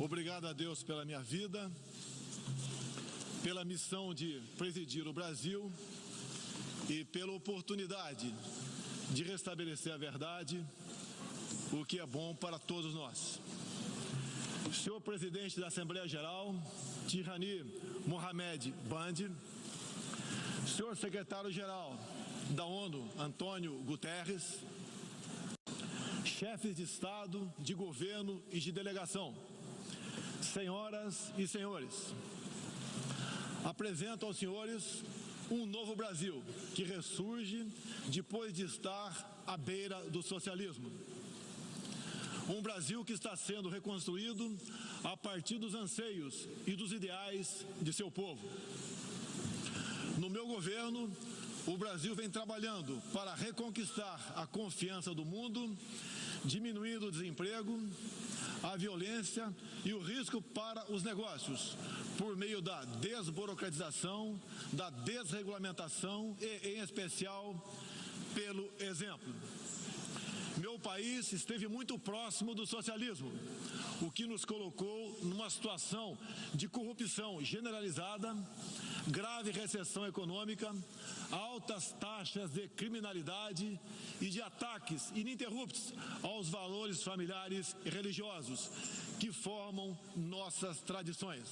Obrigado a Deus pela minha vida, pela missão de presidir o Brasil e pela oportunidade de restabelecer a verdade, o que é bom para todos nós. Senhor Presidente da Assembleia Geral, Tirani Mohamed Bandi, Senhor Secretário-Geral da ONU, Antônio Guterres, chefes de Estado, de governo e de delegação, senhoras e senhores, apresento aos senhores um novo Brasil que ressurge depois de estar à beira do socialismo. Um Brasil que está sendo reconstruído a partir dos anseios e dos ideais de seu povo. No meu governo, o Brasil vem trabalhando para reconquistar a confiança do mundo, diminuindo o desemprego, a violência e o risco para os negócios, por meio da desburocratização, da desregulamentação e, em especial, pelo exemplo. Meu país esteve muito próximo do socialismo, o que nos colocou numa situação de corrupção generalizada, grave recessão econômica, altas taxas de criminalidade e de ataques ininterruptos aos valores familiares e religiosos que formam nossas tradições.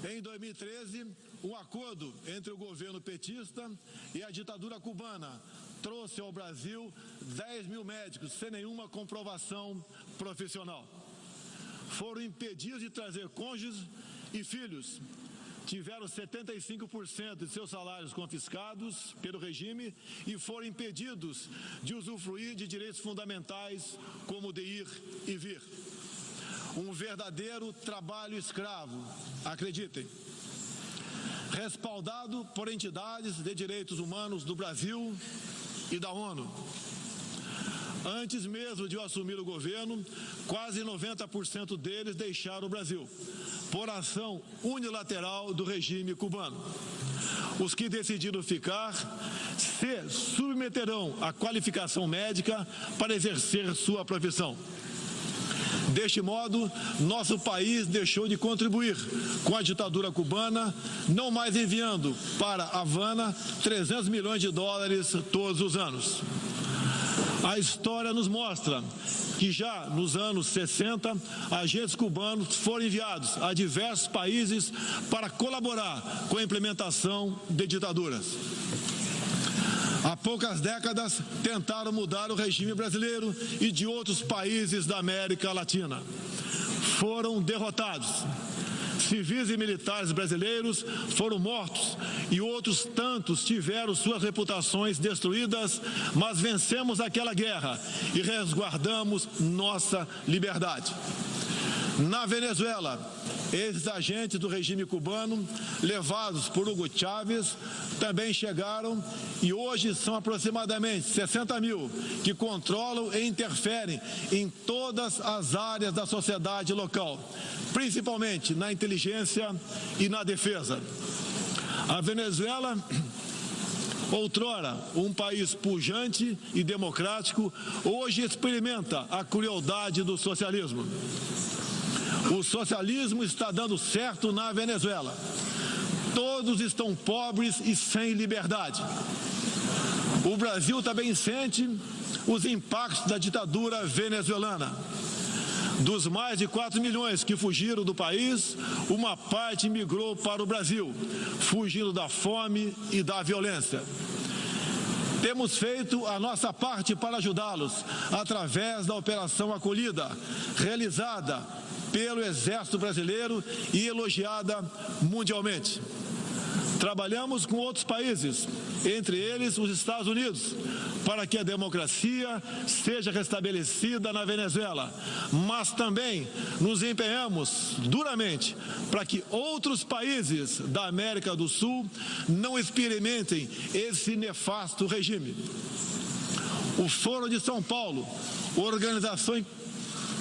Em 2013, um acordo entre o governo petista e a ditadura cubana trouxe ao Brasil 10 mil médicos sem nenhuma comprovação profissional. Foram impedidos de trazer cônjuges e filhos. Tiveram 75% de seus salários confiscados pelo regime e foram impedidos de usufruir de direitos fundamentais como de ir e vir. Um verdadeiro trabalho escravo, acreditem. Respaldado por entidades de direitos humanos do Brasil e da ONU. Antes mesmo de eu assumir o governo, quase 90% deles deixaram o Brasil, por ação unilateral do regime cubano. Os que decidiram ficar se submeterão à qualificação médica para exercer sua profissão. Deste modo, nosso país deixou de contribuir com a ditadura cubana, não mais enviando para Havana 300 milhões de dólares todos os anos. A história nos mostra que já nos anos 60, agentes cubanos foram enviados a diversos países para colaborar com a implementação de ditaduras. Há poucas décadas, tentaram mudar o regime brasileiro e de outros países da América Latina. Foram derrotados. Civis e militares brasileiros foram mortos e outros tantos tiveram suas reputações destruídas, mas vencemos aquela guerra e resguardamos nossa liberdade. Na Venezuela, esses agentes do regime cubano, levados por Hugo Chávez, também chegaram e hoje são aproximadamente 60 mil que controlam e interferem em todas as áreas da sociedade local, principalmente na inteligência e na defesa. A Venezuela, outrora um país pujante e democrático, hoje experimenta a crueldade do socialismo. O socialismo está dando certo na Venezuela. Todos estão pobres e sem liberdade. O Brasil também sente os impactos da ditadura venezuelana. Dos mais de 4 milhões que fugiram do país, uma parte migrou para o Brasil, fugindo da fome e da violência. Temos feito a nossa parte para ajudá-los através da Operação Acolhida, realizada pelo Exército Brasileiro e elogiada mundialmente. Trabalhamos com outros países, entre eles os Estados Unidos, para que a democracia seja restabelecida na Venezuela, mas também nos empenhamos duramente para que outros países da América do Sul não experimentem esse nefasto regime. O Foro de São Paulo, organização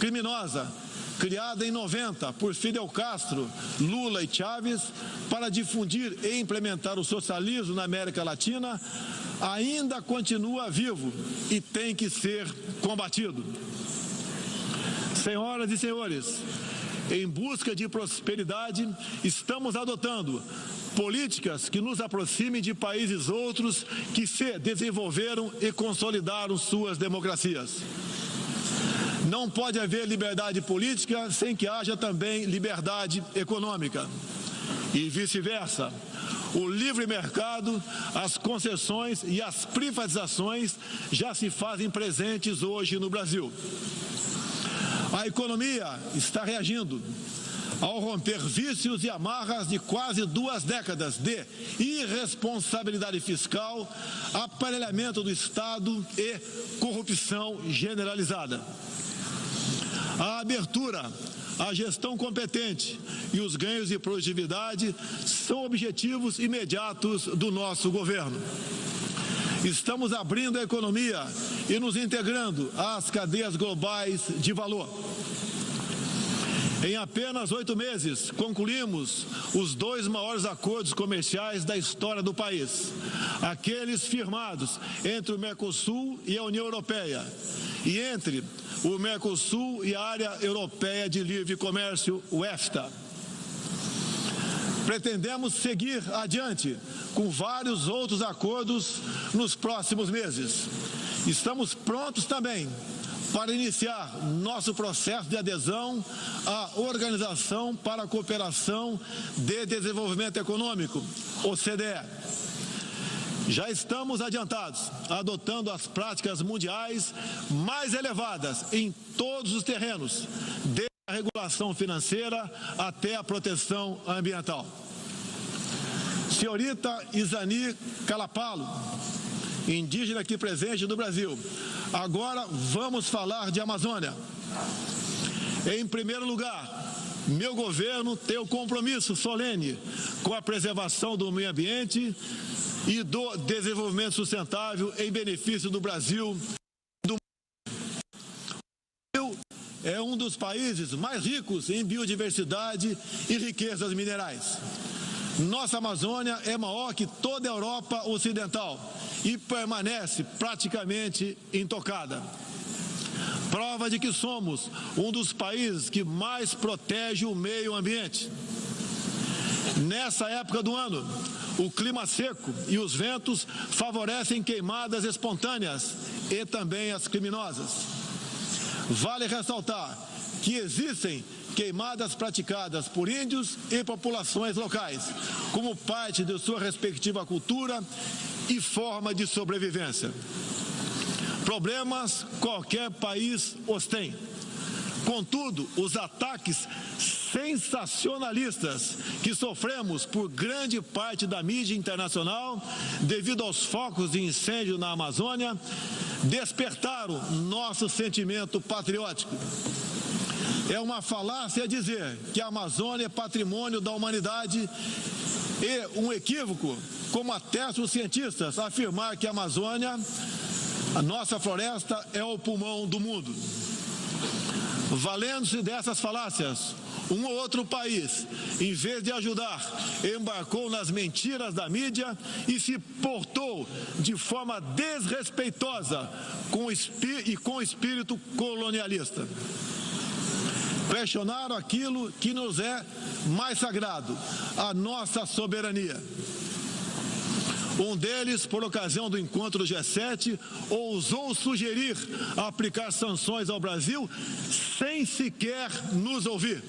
criminosa, criada em 90 por Fidel Castro, Lula e Chávez, para difundir e implementar o socialismo na América Latina, ainda continua vivo e tem que ser combatido. Senhoras e senhores, em busca de prosperidade, estamos adotando políticas que nos aproximem de países outros que se desenvolveram e consolidaram suas democracias. Não pode haver liberdade política sem que haja também liberdade econômica. E vice-versa. O livre mercado, as concessões e as privatizações já se fazem presentes hoje no Brasil. A economia está reagindo ao romper vícios e amarras de quase 2 décadas de irresponsabilidade fiscal, aparelhamento do Estado e corrupção generalizada. A abertura, a gestão competente e os ganhos de produtividade são objetivos imediatos do nosso governo. Estamos abrindo a economia e nos integrando às cadeias globais de valor. Em apenas 8 meses, concluímos os 2 maiores acordos comerciais da história do país, aqueles firmados entre o Mercosul e a União Europeia, e entre o Mercosul e a Área Europeia de Livre Comércio, o EFTA. Pretendemos seguir adiante com vários outros acordos nos próximos meses. Estamos prontos também para iniciar nosso processo de adesão à Organização para a Cooperação de Desenvolvimento Econômico, OCDE. Já estamos adiantados, adotando as práticas mundiais mais elevadas em todos os terrenos, desde a regulação financeira até a proteção ambiental. Senhorita Izani Calapalo, indígena aqui presente no Brasil, agora vamos falar de Amazônia. Em primeiro lugar, meu governo tem o compromisso solene com a preservação do meio ambiente e do desenvolvimento sustentável em benefício do Brasil. O Brasil é um dos países mais ricos em biodiversidade e riquezas minerais. Nossa Amazônia é maior que toda a Europa Ocidental e permanece praticamente intocada. Prova de que somos um dos países que mais protege o meio ambiente. Nessa época do ano, o clima seco e os ventos favorecem queimadas espontâneas e também as criminosas. Vale ressaltar que existem queimadas praticadas por índios e populações locais, como parte de sua respectiva cultura e forma de sobrevivência. Problemas qualquer país os tem. Contudo, os ataques sensacionalistas que sofremos por grande parte da mídia internacional, devido aos focos de incêndio na Amazônia, despertaram nosso sentimento patriótico. É uma falácia dizer que a Amazônia é patrimônio da humanidade e um equívoco, como atestam os cientistas, afirmar que a Amazônia, a nossa floresta, é o pulmão do mundo. Valendo-se dessas falácias, um ou outro país, em vez de ajudar, embarcou nas mentiras da mídia e se portou de forma desrespeitosa com espírito colonialista. Questionaram aquilo que nos é mais sagrado, a nossa soberania. Um deles, por ocasião do encontro do G7, ousou sugerir aplicar sanções ao Brasil sem sequer nos ouvir.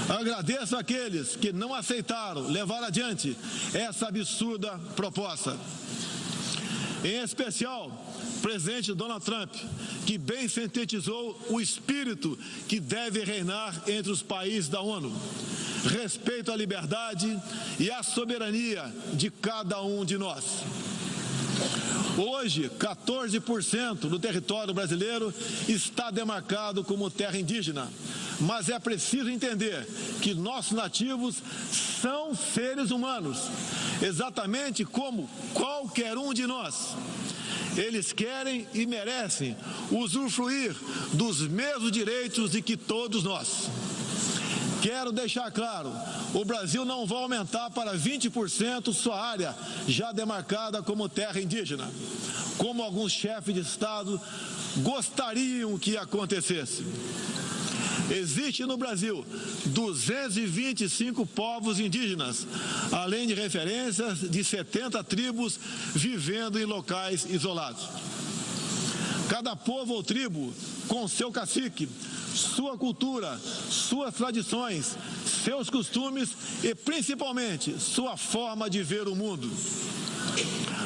Agradeço àqueles que não aceitaram levar adiante essa absurda proposta. Em especial, o presidente Donald Trump, que bem sintetizou o espírito que deve reinar entre os países da ONU. Respeito à liberdade e à soberania de cada um de nós. Hoje, 14% do território brasileiro está demarcado como terra indígena, mas é preciso entender que nossos nativos são seres humanos, exatamente como qualquer um de nós. Eles querem e merecem usufruir dos mesmos direitos de que todos nós. Quero deixar claro, o Brasil não vai aumentar para 20% sua área já demarcada como terra indígena, como alguns chefes de Estado gostariam que acontecesse. Existe no Brasil 225 povos indígenas, além de referências de 70 tribos vivendo em locais isolados. Cada povo ou tribo, com seu cacique, sua cultura, suas tradições, seus costumes e, principalmente, sua forma de ver o mundo.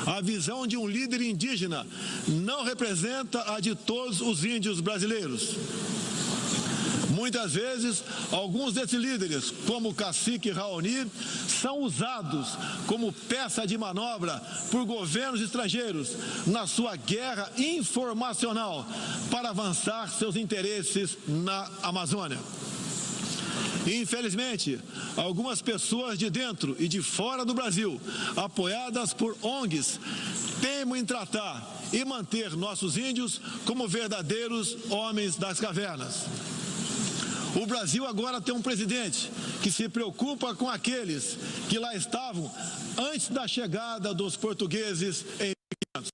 A visão de um líder indígena não representa a de todos os índios brasileiros. Muitas vezes, alguns desses líderes, como o cacique Raoni, são usados como peça de manobra por governos estrangeiros na sua guerra informacional para avançar seus interesses na Amazônia. Infelizmente, algumas pessoas de dentro e de fora do Brasil, apoiadas por ONGs, teimam em tratar e manter nossos índios como verdadeiros homens das cavernas. O Brasil agora tem um presidente que se preocupa com aqueles que lá estavam antes da chegada dos portugueses em 1500.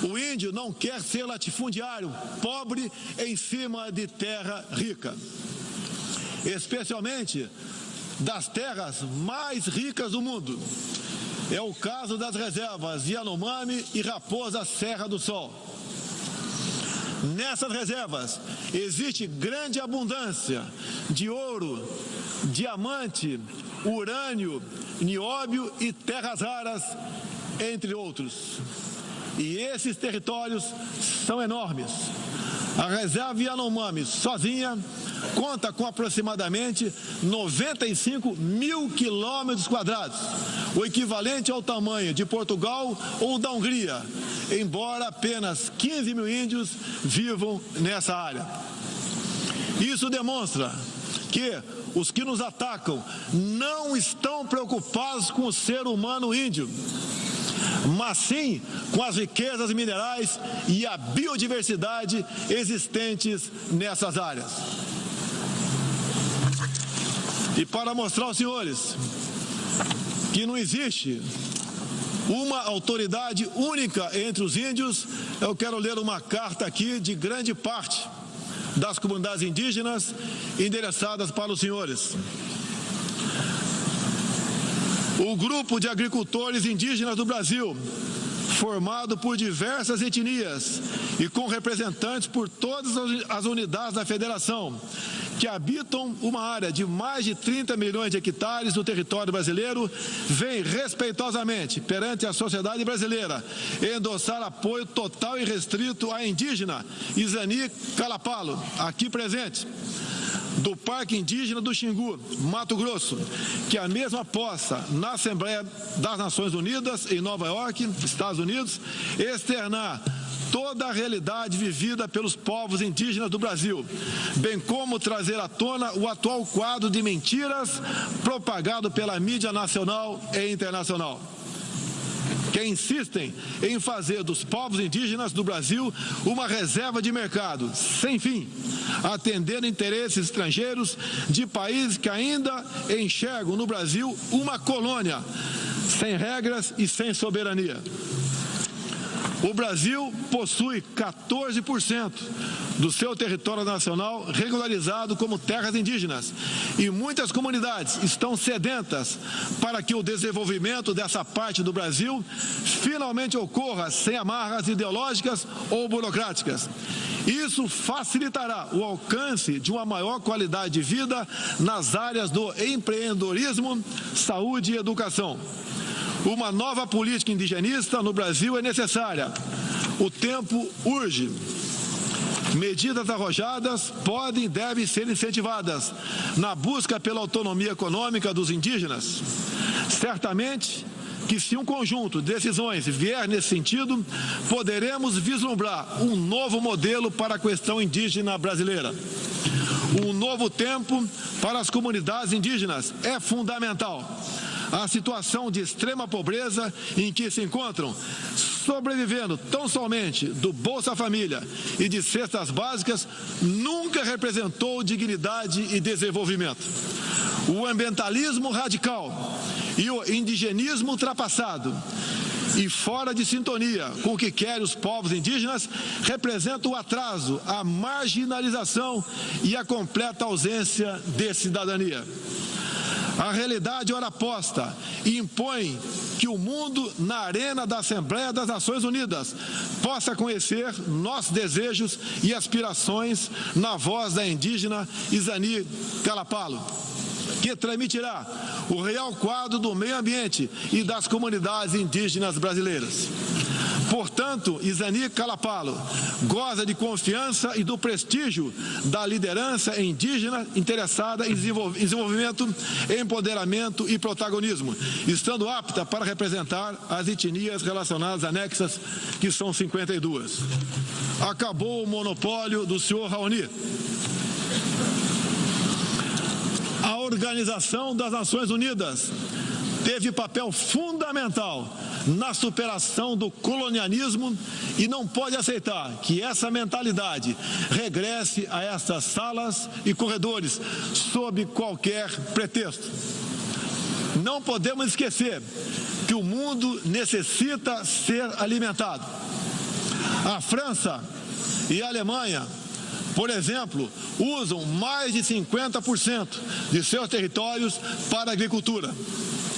O índio não quer ser latifundiário, pobre em cima de terra rica, especialmente das terras mais ricas do mundo. É o caso das reservas Yanomami e Raposa Serra do Sol. Nessas reservas existe grande abundância de ouro, diamante, urânio, nióbio e terras raras, entre outros. E esses territórios são enormes. A reserva Yanomami sozinha conta com aproximadamente 95 mil quilômetros quadrados, o equivalente ao tamanho de Portugal ou da Hungria, embora apenas 15 mil índios vivam nessa área. Isso demonstra que os que nos atacam não estão preocupados com o ser humano índio, mas sim com as riquezas minerais e a biodiversidade existentes nessas áreas. E para mostrar aos senhores que não existe uma autoridade única entre os índios, eu quero ler uma carta aqui de grande parte das comunidades indígenas endereçadas para os senhores. O grupo de agricultores indígenas do Brasil, formado por diversas etnias e com representantes por todas as unidades da federação, que habitam uma área de mais de 30 milhões de hectares do território brasileiro, vem respeitosamente perante a sociedade brasileira endossar apoio total e restrito à indígena Izani Calapalo, aqui presente, do Parque Indígena do Xingu, Mato Grosso, que a mesma possa, na Assembleia das Nações Unidas, em Nova York, Estados Unidos, externar toda a realidade vivida pelos povos indígenas do Brasil, bem como trazer à tona o atual quadro de mentiras propagado pela mídia nacional e internacional, que insistem em fazer dos povos indígenas do Brasil uma reserva de mercado sem fim, atendendo interesses estrangeiros de países que ainda enxergam no Brasil uma colônia, sem regras e sem soberania. O Brasil possui 14% do seu território nacional regularizado como terras indígenas e muitas comunidades estão sedentas para que o desenvolvimento dessa parte do Brasil finalmente ocorra sem amarras ideológicas ou burocráticas. Isso facilitará o alcance de uma maior qualidade de vida nas áreas do empreendedorismo, saúde e educação. Uma nova política indigenista no Brasil é necessária. O tempo urge. Medidas arrojadas podem e devem ser incentivadas na busca pela autonomia econômica dos indígenas. Certamente que, se um conjunto de decisões vier nesse sentido, poderemos vislumbrar um novo modelo para a questão indígena brasileira. Um novo tempo para as comunidades indígenas é fundamental. A situação de extrema pobreza em que se encontram, sobrevivendo tão somente do Bolsa Família e de cestas básicas, nunca representou dignidade e desenvolvimento. O ambientalismo radical e o indigenismo ultrapassado e fora de sintonia com o que querem os povos indígenas, representa o atraso, a marginalização e a completa ausência de cidadania. A realidade ora posta impõe que o mundo, na arena da Assembleia das Nações Unidas, possa conhecer nossos desejos e aspirações na voz da indígena Izani Kalapalo, que transmitirá o real quadro do meio ambiente e das comunidades indígenas brasileiras. Portanto, Izani Kalapalo goza de confiança e do prestígio da liderança indígena interessada em desenvolvimento, empoderamento e protagonismo, estando apta para representar as etnias relacionadas anexas, que são 52. Acabou o monopólio do senhor Raoni. A Organização das Nações Unidas teve papel fundamental na superação do colonialismo e não pode aceitar que essa mentalidade regresse a essas salas e corredores sob qualquer pretexto. Não podemos esquecer que o mundo necessita ser alimentado. A França e a Alemanha, por exemplo, usam mais de 50% de seus territórios para a agricultura.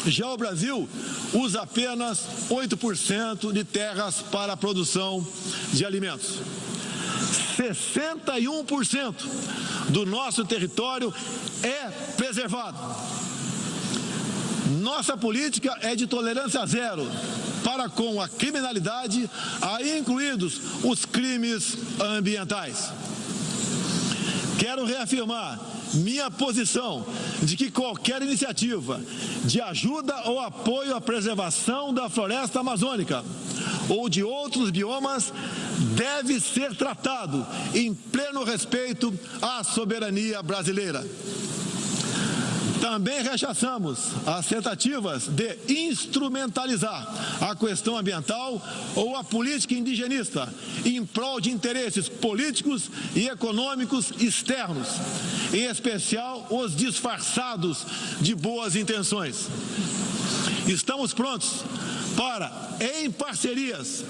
Já o Brasil usa apenas 8% de terras para a produção de alimentos. 61% do nosso território é preservado. Nossa política é de tolerância zero para com a criminalidade, aí incluídos os crimes ambientais. Quero reafirmar minha posição de que qualquer iniciativa de ajuda ou apoio à preservação da floresta amazônica ou de outros biomas deve ser tratado em pleno respeito à soberania brasileira. Também rechaçamos as tentativas de instrumentalizar a questão ambiental ou a política indigenista em prol de interesses políticos e econômicos externos, em especial os disfarçados de boas intenções. Estamos prontos para, em parcerias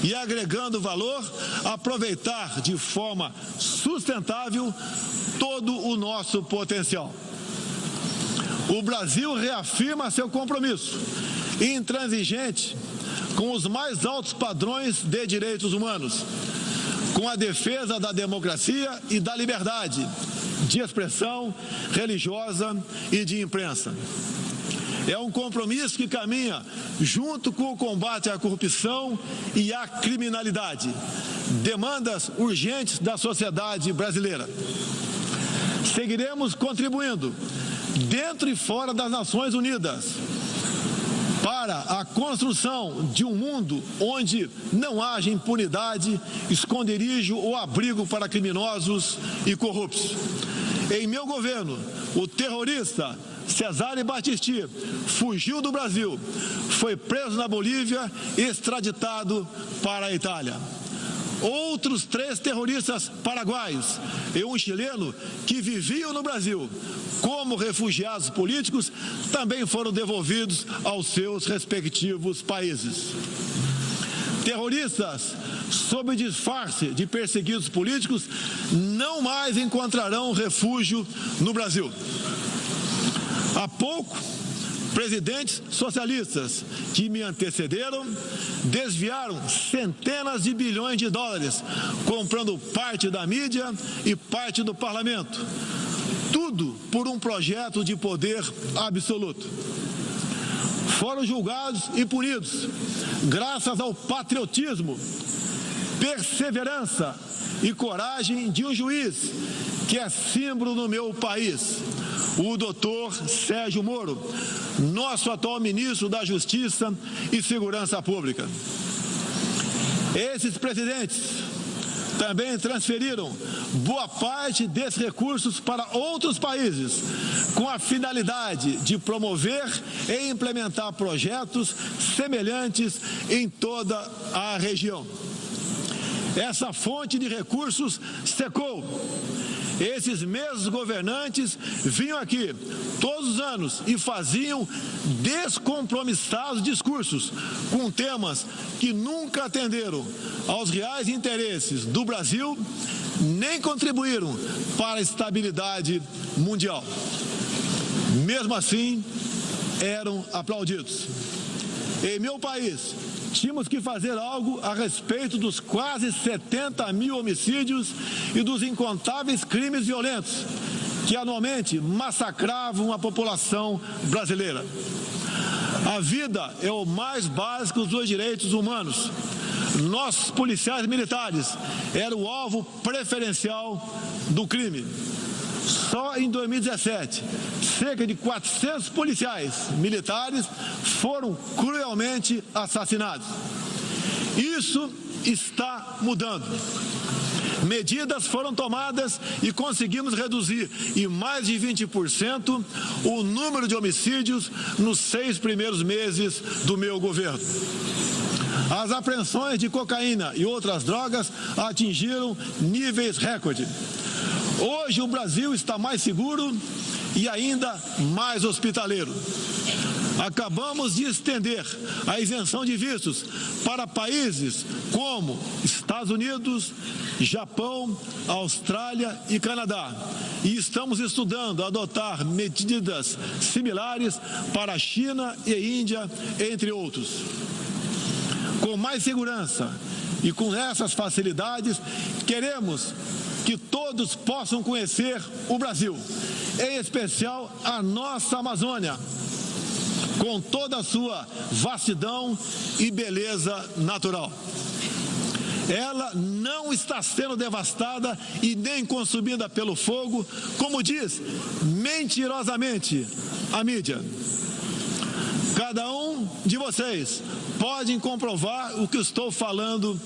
e agregando valor, aproveitar de forma sustentável todo o nosso potencial. O Brasil reafirma seu compromisso intransigente com os mais altos padrões de direitos humanos, com a defesa da democracia e da liberdade de expressão religiosa e de imprensa. É um compromisso que caminha junto com o combate à corrupção e à criminalidade, demandas urgentes da sociedade brasileira. Seguiremos contribuindo dentro e fora das Nações Unidas para a construção de um mundo onde não haja impunidade, esconderijo ou abrigo para criminosos e corruptos. Em meu governo, o terrorista Cesare Battisti fugiu do Brasil, foi preso na Bolívia e extraditado para a Itália. Outros 3 terroristas paraguaios e um chileno que viviam no Brasil como refugiados políticos também foram devolvidos aos seus respectivos países. Terroristas, sob disfarce de perseguidos políticos, não mais encontrarão refúgio no Brasil. Há pouco, presidentes socialistas que me antecederam desviaram centenas de bilhões de dólares, comprando parte da mídia e parte do parlamento. Tudo por um projeto de poder absoluto. Foram julgados e punidos graças ao patriotismo, perseverança e coragem de um juiz que é símbolo no meu país, o doutor Sérgio Moro, nosso atual ministro da Justiça e Segurança Pública. Esses presidentes também transferiram boa parte desses recursos para outros países, com a finalidade de promover e implementar projetos semelhantes em toda a região. Essa fonte de recursos secou Esses mesmos governantes vinham aqui todos os anos e faziam descompromissados discursos com temas que nunca atenderam aos reais interesses do Brasil, nem contribuíram para a estabilidade mundial. Mesmo assim, eram aplaudidos. Em meu país, tínhamos que fazer algo a respeito dos quase 70 mil homicídios e dos incontáveis crimes violentos que anualmente massacravam a população brasileira. A vida é o mais básico dos direitos humanos. Nossos policiais militares eram o alvo preferencial do crime. Só em 2017, cerca de 400 policiais militares foram cruelmente assassinados. Isso está mudando. Medidas foram tomadas e conseguimos reduzir em mais de 20% o número de homicídios nos 6 primeiros meses do meu governo. As apreensões de cocaína e outras drogas atingiram níveis recorde. Hoje o Brasil está mais seguro e ainda mais hospitaleiro. Acabamos de estender a isenção de vistos para países como Estados Unidos, Japão, Austrália e Canadá. E estamos estudando adotar medidas similares para a China e Índia, entre outros. Com mais segurança e com essas facilidades, queremos que todos possam conhecer o Brasil, em especial a nossa Amazônia, com toda a sua vastidão e beleza natural. Ela não está sendo devastada e nem consumida pelo fogo, como diz mentirosamente a mídia. Cada um de vocês pode comprovar o que estou falando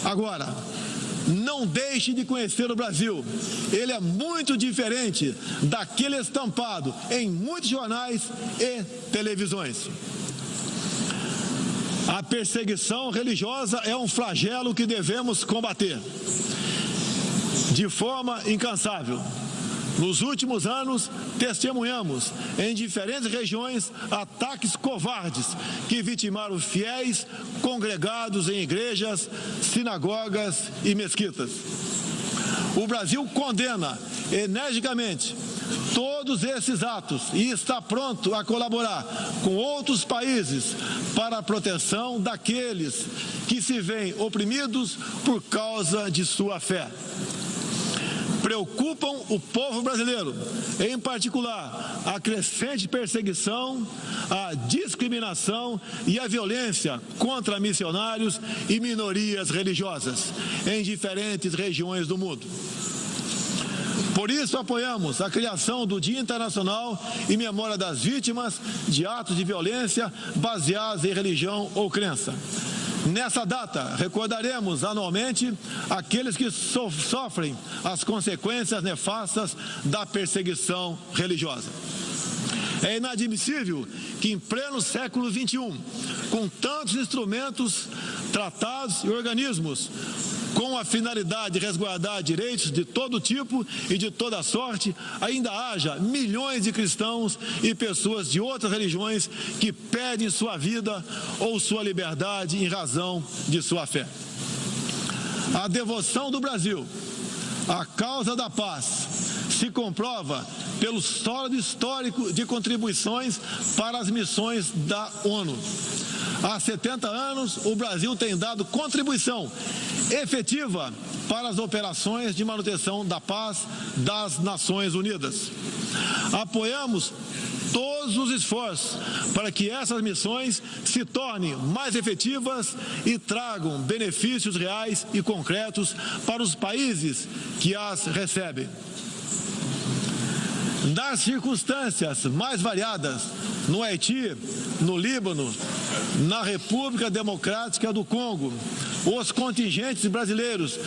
agora. Não deixe de conhecer o Brasil. Ele é muito diferente daquele estampado em muitos jornais e televisões. A perseguição religiosa é um flagelo que devemos combater de forma incansável. Nos últimos anos, testemunhamos em diferentes regiões ataques covardes que vitimaram fiéis congregados em igrejas, sinagogas e mesquitas. O Brasil condena energicamente todos esses atos e está pronto a colaborar com outros países para a proteção daqueles que se veem oprimidos por causa de sua fé. Preocupam o povo brasileiro, em particular a crescente perseguição, a discriminação e a violência contra missionários e minorias religiosas em diferentes regiões do mundo. Por isso, apoiamos a criação do Dia Internacional em memória das vítimas de atos de violência baseados em religião ou crença. Nessa data, recordaremos anualmente aqueles que sofrem as consequências nefastas da perseguição religiosa. É inadmissível que, em pleno século XXI, com tantos instrumentos, tratados e organismos com a finalidade de resguardar direitos de todo tipo e de toda sorte, ainda haja milhões de cristãos e pessoas de outras religiões que perdem sua vida ou sua liberdade em razão de sua fé. A devoção do Brasil à causa da paz se comprova pelo sólido histórico de contribuições para as missões da ONU. Há 70 anos, o Brasil tem dado contribuição efetiva para as operações de manutenção da paz das Nações Unidas. Apoiamos todos os esforços para que essas missões se tornem mais efetivas e tragam benefícios reais e concretos para os países que as recebem. Nas circunstâncias mais variadas, no Haiti, no Líbano, na República Democrática do Congo, os contingentes brasileiros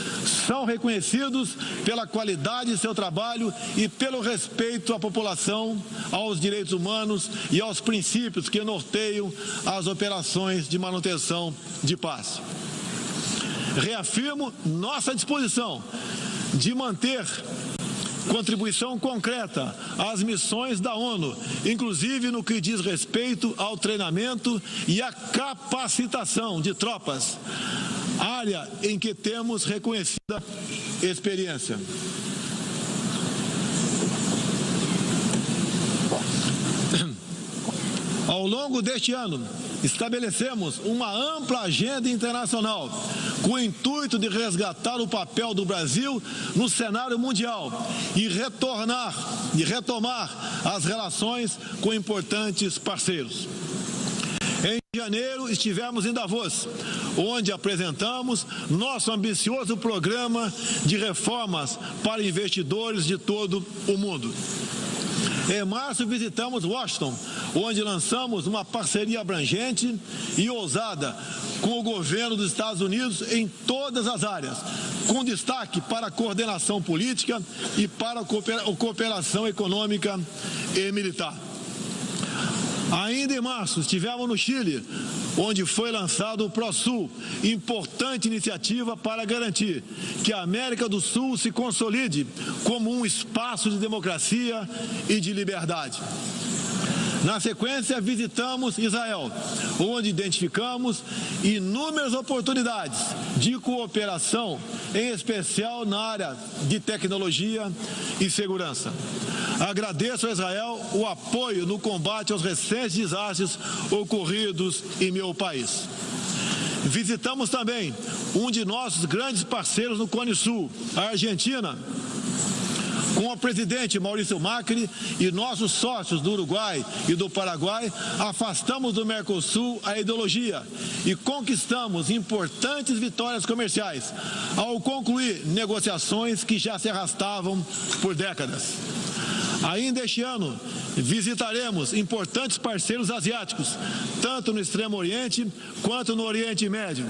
são reconhecidos pela qualidade de seu trabalho e pelo respeito à população, aos direitos humanos e aos princípios que norteiam as operações de manutenção de paz. Reafirmo nossa disposição de manter contribuição concreta às missões da ONU, inclusive no que diz respeito ao treinamento e à capacitação de tropas, área em que temos reconhecida experiência. Ao longo deste ano, estabelecemos uma ampla agenda internacional com o intuito de resgatar o papel do Brasil no cenário mundial e retomar as relações com importantes parceiros. Em janeiro, estivemos em Davos, onde apresentamos nosso ambicioso programa de reformas para investidores de todo o mundo. Em março, visitamos Washington, onde lançamos uma parceria abrangente e ousada com o governo dos Estados Unidos em todas as áreas, com destaque para a coordenação política e para a cooperação econômica e militar. Ainda em março, estivemos no Chile, onde foi lançado o ProSul, importante iniciativa para garantir que a América do Sul se consolide como um espaço de democracia e de liberdade. Na sequência, visitamos Israel, onde identificamos inúmeras oportunidades de cooperação, em especial na área de tecnologia e segurança. Agradeço a Israel o apoio no combate aos recentes desastres ocorridos em meu país. Visitamos também um de nossos grandes parceiros no Cone Sul, a Argentina, com o presidente Maurício Macri e nossos sócios do Uruguai e do Paraguai, afastamos do Mercosul a ideologia e conquistamos importantes vitórias comerciais, ao concluir negociações que já se arrastavam por décadas. Ainda este ano, visitaremos importantes parceiros asiáticos, tanto no Extremo Oriente quanto no Oriente Médio.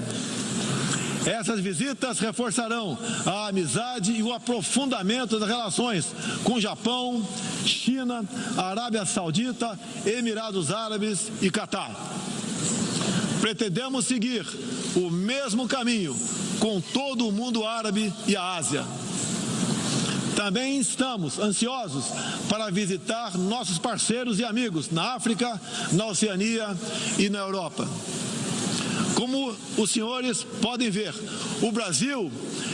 Essas visitas reforçarão a amizade e o aprofundamento das relações com Japão, China, Arábia Saudita, Emirados Árabes e Catar. Pretendemos seguir o mesmo caminho com todo o mundo árabe e a Ásia. Também estamos ansiosos para visitar nossos parceiros e amigos na África, na Oceania e na Europa. Como os senhores podem ver, o Brasil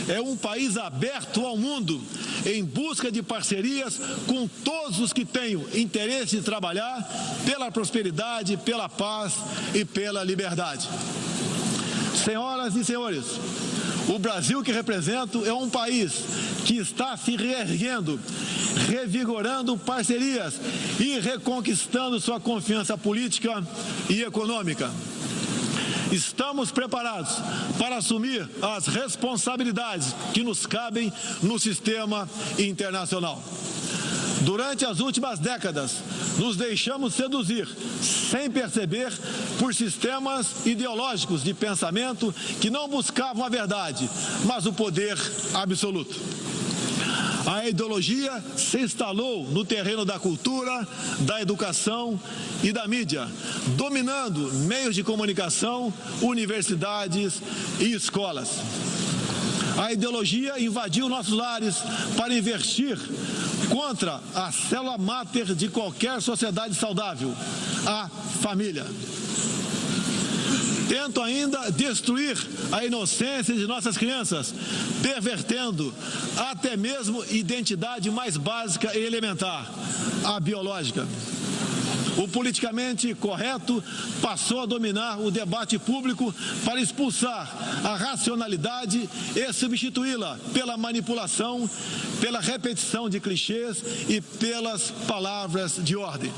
é um país aberto ao mundo em busca de parcerias com todos os que tenham interesse em trabalhar pela prosperidade, pela paz e pela liberdade. Senhoras e senhores, o Brasil que represento é um país que está se reerguendo, revigorando parcerias e reconquistando sua confiança política e econômica. Estamos preparados para assumir as responsabilidades que nos cabem no sistema internacional. Durante as últimas décadas, nos deixamos seduzir, sem perceber, por sistemas ideológicos de pensamento que não buscavam a verdade, mas o poder absoluto. A ideologia se instalou no terreno da cultura, da educação e da mídia, dominando meios de comunicação, universidades e escolas. A ideologia invadiu nossos lares para investir contra a célula máter de qualquer sociedade saudável, a família. Tento ainda destruir a inocência de nossas crianças, pervertendo até mesmo a identidade mais básica e elementar, a biológica. O politicamente correto passou a dominar o debate público para expulsar a racionalidade e substituí-la pela manipulação, pela repetição de clichês e pelas palavras de ordem.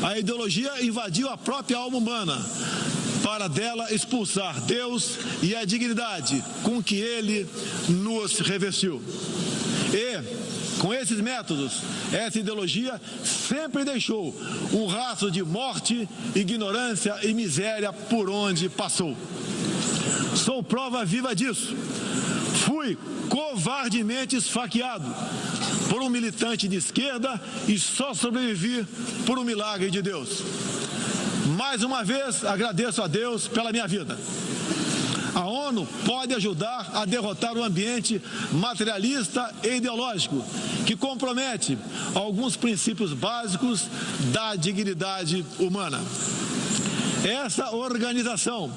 A ideologia invadiu a própria alma humana, para dela expulsar Deus e a dignidade com que Ele nos revestiu. E, com esses métodos, essa ideologia sempre deixou um rastro de morte, ignorância e miséria por onde passou. Sou prova viva disso. Fui covardemente esfaqueado por um militante de esquerda e só sobrevivi por um milagre de Deus. Mais uma vez, agradeço a Deus pela minha vida. A ONU pode ajudar a derrotar o ambiente materialista e ideológico, que compromete alguns princípios básicos da dignidade humana. Essa organização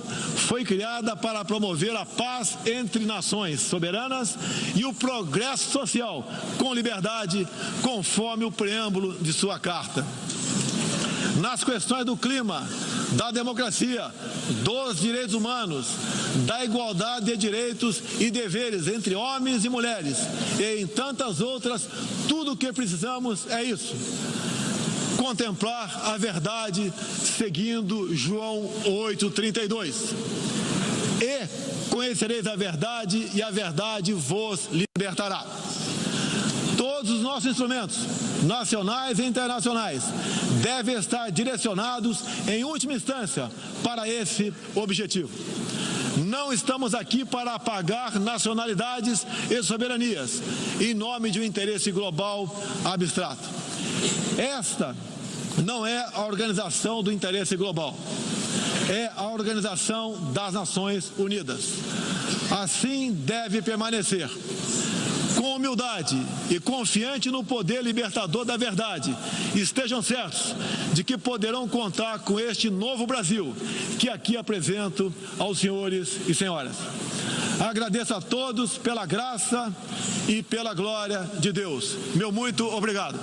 foi criada para promover a paz entre nações soberanas e o progresso social com liberdade, conforme o preâmbulo de sua carta. Nas questões do clima, da democracia, dos direitos humanos, da igualdade de direitos e deveres entre homens e mulheres, e em tantas outras, tudo o que precisamos é isso: contemplar a verdade seguindo João 8,32. E conhecereis a verdade, e a verdade vos libertará. Todos os nossos instrumentos, nacionais e internacionais, devem estar direcionados, em última instância, para esse objetivo. Não estamos aqui para apagar nacionalidades e soberanias, em nome de um interesse global abstrato. Esta não é a organização do interesse global, é a Organização das Nações Unidas. Assim deve permanecer, com humildade e confiante no poder libertador da verdade. Estejam certos de que poderão contar com este novo Brasil, que aqui apresento aos senhores e senhoras. Agradeço a todos pela graça e pela glória de Deus. Meu muito obrigado.